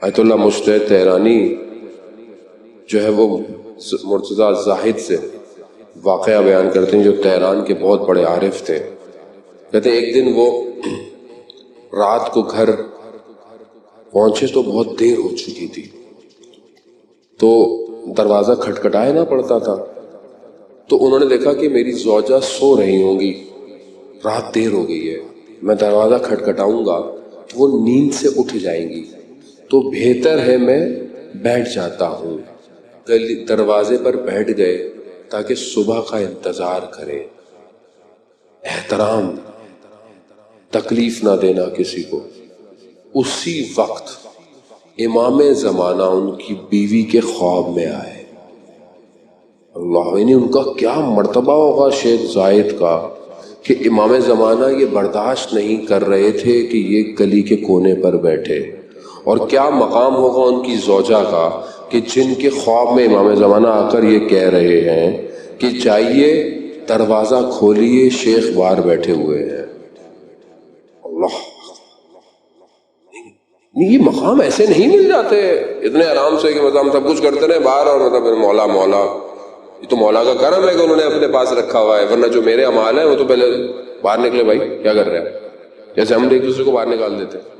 آیت اللہ مجتہد تہرانی جو ہے وہ مرتضیٰ زاہد سے واقعہ بیان کرتے ہیں، جو تہران کے بہت بڑے عارف تھے۔ کہتے ہیں ایک دن وہ رات کو گھر پہنچے تو بہت دیر ہو چکی تھی، تو دروازہ کھٹکھٹانا پڑتا تھا، تو انہوں نے دیکھا کہ میری زوجہ سو رہی ہوں گی، رات دیر ہو گئی ہے، میں دروازہ کھٹکھٹاؤں گا تو وہ نیند سے اٹھ جائیں گی، تو بہتر ہے میں بیٹھ جاتا ہوں۔ دروازے پر بیٹھ گئے تاکہ صبح کا انتظار کرے، احترام، تکلیف نہ دینا کسی کو۔ اسی وقت امام زمانہ ان کی بیوی کے خواب میں آئے۔ اللہ، یعنی ان کا کیا مرتبہ ہوگا شیخ زاہد کا کہ امام زمانہ یہ برداشت نہیں کر رہے تھے کہ یہ گلی کے کونے پر بیٹھے، اور کیا مقام ہوگا ان کی زوجہ کا کہ جن کے خواب میں امام زمانہ آ کر یہ کہہ رہے ہیں کہ جائیے دروازہ کھولیے، شیخ باہر بیٹھے ہوئے ہیں۔ اللہ، یہ مقام ایسے نہیں مل جاتے اتنے آرام سے کہ مطلب ہم سب کچھ کرتے رہے باہر، اور مطلب مولا مولا، یہ تو مولا کا کرم ہے کہ انہوں نے اپنے پاس رکھا ہوا ہے، ورنہ جو میرے اعمال ہیں وہ تو پہلے باہر نکلے، بھائی کیا کر رہے ہیں، جیسے ہم ایک دوسرے کو باہر نکال دیتے ہیں۔